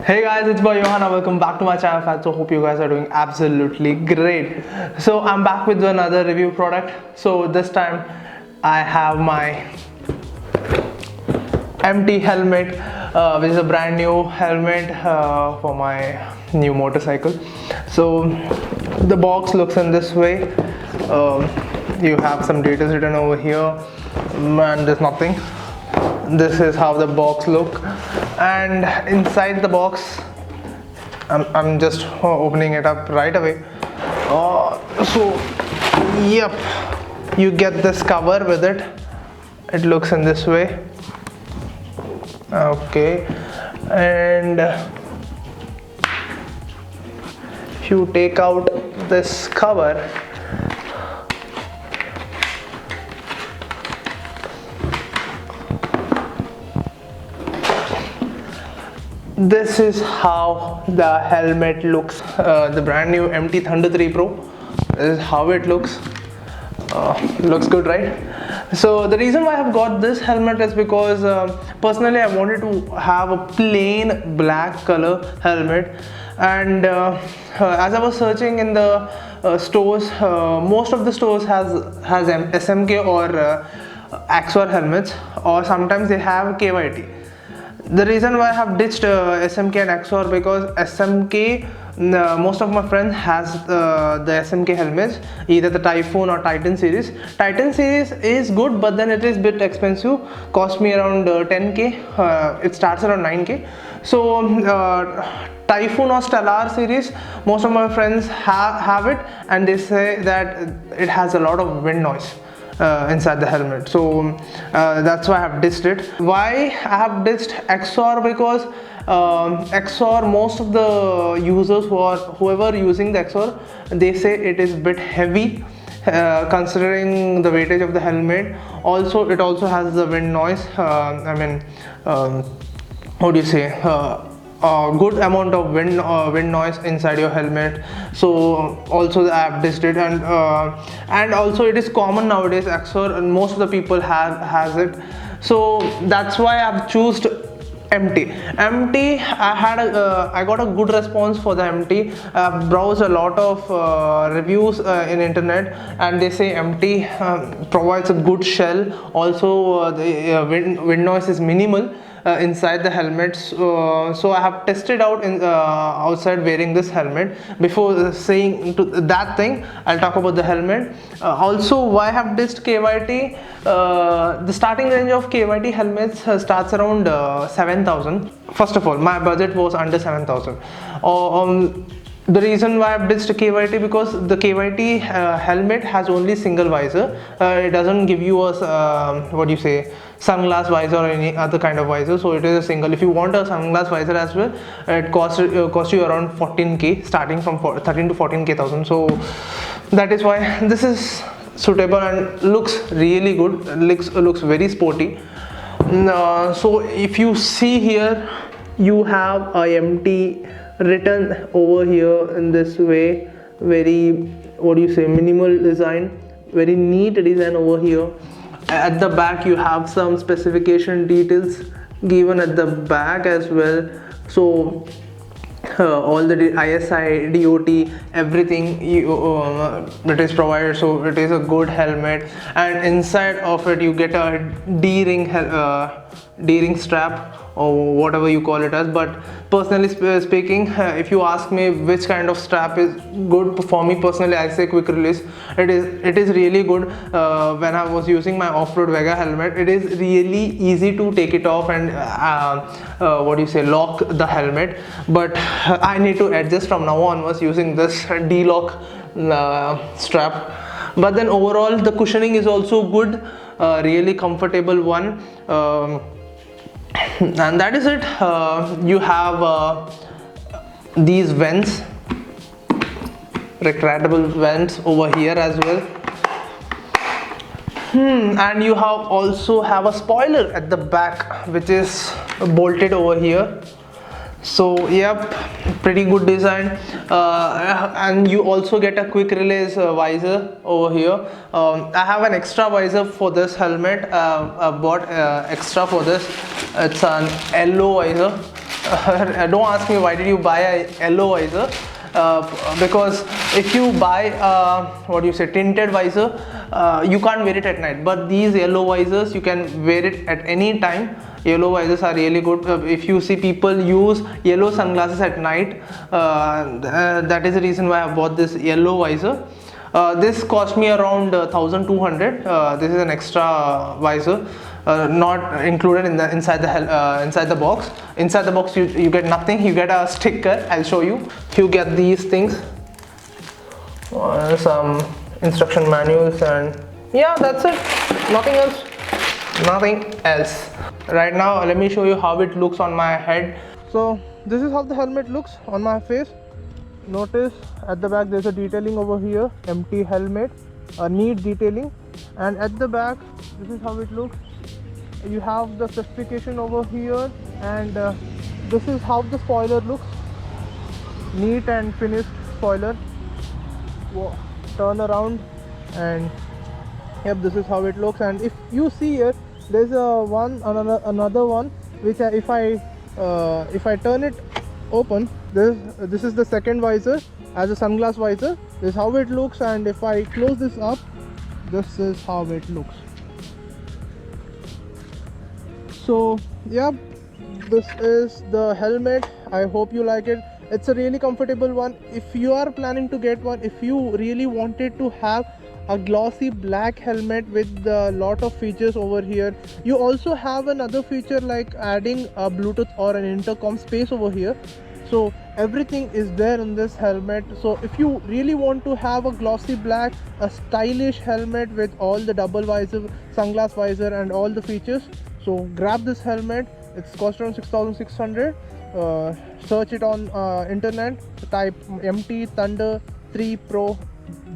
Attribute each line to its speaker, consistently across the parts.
Speaker 1: Hey guys, it's boy Johanna. Welcome back to my channel. So hope you guys are doing absolutely great. So I'm back with another review product. So this time I have my MT helmet, which is a brand new helmet for my new motorcycle. So the box looks in this way. You have some details written over here, and there's nothing. This is how the box look, and inside the box I'm just opening it up right away. So yep, you get this cover with it. It looks in this way. Okay, and if you take out this cover, this is how the helmet looks. The brand new MT Thunder3 Pro. This is how it looks. Looks good, right? So the reason why I have got this helmet is because personally I wanted to have a plain black color helmet, and as I was searching in the stores, most of the stores has SMK or Axor helmets, or sometimes they have KYT. The reason why I have ditched SMK and Axor, because SMK, most of my friends has the SMK helmets, either the Typhoon or Titan series. Titan series is good, but then it is a bit expensive, cost me around 10k. It starts around 9k. So Typhoon or Stellar series, most of my friends have it, and they say that it has a lot of wind noise inside the helmet. So that's why I have ditched it. Why I have ditched Axor? Because Axor, most of the users whoever using the Axor, they say it is a bit heavy considering the weightage of the helmet. Also, it also has the wind noise. How do you say? A good amount of wind noise inside your helmet. So also I have ditched it, and also it is common nowadays, Axor, and most of the people has it. So that's why I have chosen MT. I got a good response for the MT. I've browsed a lot of reviews in internet, and they say MT provides a good shell. Also the wind noise is minimal inside the helmet. So I have tested out in outside wearing this helmet. Before saying to that thing, I'll talk about the helmet. Also, why I have ditched KYT? The starting range of KYT helmets starts around 7,000. First of all, my budget was under 7,000. The reason why I've ditched KYT, because the KYT helmet has only single visor. It doesn't give you a what do you say, sunglass visor or any other kind of visor. So it is a single. If you want a sunglass visor as well, it costs you around 14k, starting from 13 to 14k thousand. So that is why this is suitable and looks really good. Looks very sporty. So if you see here, you have IMT written over here in this way. Very, what do you say, minimal design, very neat design over here. At the back you have some specification details given at the back as well. So all the ISI, DOT, everything it is provided. So it is a good helmet, and inside of it you get a D-ring strap, or whatever you call it as. But personally speaking, if you ask me which kind of strap is good for me, personally I say quick release. It is really good. When I was using my off-road Vega helmet, it is really easy to take it off and what do you say, lock the helmet. But I need to adjust from now onwards using this D-lock strap. But then overall the cushioning is also good, really comfortable one. And that is it. You have these vents, retractable vents over here as well. And you also have a spoiler at the back, which is bolted over here. So yep, pretty good design. And you also get a quick release visor over here. I have an extra visor for this helmet. I bought extra for this. It's an yellow visor. Don't ask me why did you buy a yellow visor. Because if you buy what do you say, tinted visor, you can't wear it at night, but these yellow visors you can wear it at any time. Yellow visors are really good. If you see people use yellow sunglasses at night, that is the reason why I bought this yellow visor. This cost me around 1200. This is an extra visor, not included in the inside the box. Inside the box you get nothing. You get a sticker. I'll show you. You get these things, some instruction manuals, and yeah, that's it. Nothing else. Nothing else. Right now, let me show you how it looks on my head. So this is how the helmet looks on my face. Notice at the back there's a detailing over here, MT helmet, a neat detailing, and at the back this is how it looks. You have the specification over here, and this is how the spoiler looks. Neat and finished spoiler. Turn around, and yep, this is how it looks. And if you see here, there's another one which if I turn it open, this is the second visor as a sunglass visor. This is how it looks, and if I close this up, this is how it looks. So yeah, this is the helmet. I hope you like it. It's a really comfortable one. If you are planning to get one, if you really wanted to have a glossy black helmet with a lot of features over here, you also have another feature like adding a Bluetooth or an intercom space over here. So everything is there in this helmet. So if you really want to have a glossy black, a stylish helmet with all the double visor, sunglass visor, and all the features, so grab this helmet. It's cost around 6,600. Search it on internet, type MT Thunder3 Pro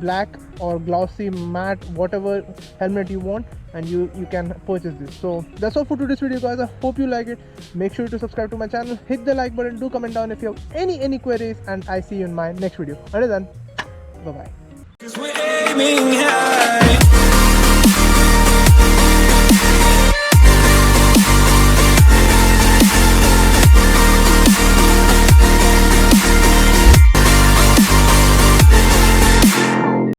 Speaker 1: black or glossy matte, whatever helmet you want, and you can purchase this. So that's all for today's video, guys. I hope you like it. Make sure to subscribe to my channel, hit the like button, do comment down if you have any queries, and I see you in my next video. Until then, bye bye.